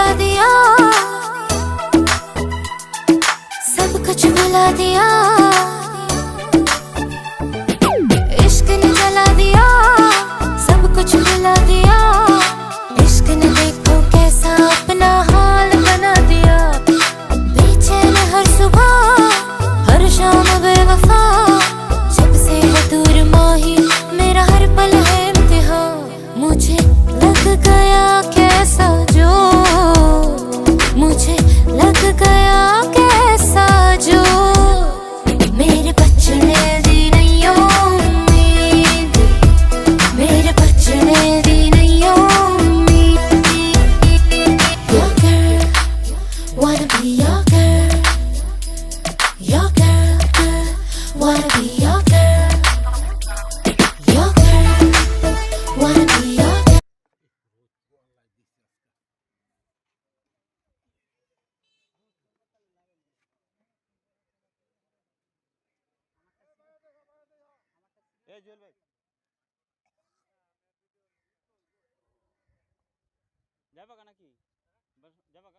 जला दिया, सब कुछ भुला दिया, इश्क ने जला दिया, सब कुछ भुला दिया, इश्क ने देखो कैसा अपना हाल बना दिया, बेचैन हर सुबह हर शाम बेवफा, जब से है दूर माही मेरा हर पल है इम्तिहान, मुझे लग गया कैसा जो, मुझे लग गया कैसा जो, मेरे बचने दी नहीं उम्मीद, मेरे बचने दी नहीं उम्मीद। Your girl, wanna be your girl, your girl, girl, wanna be your girl, your girl, wanna be your girl. এই জুয়েল ভাই যাবা নাকি যাবা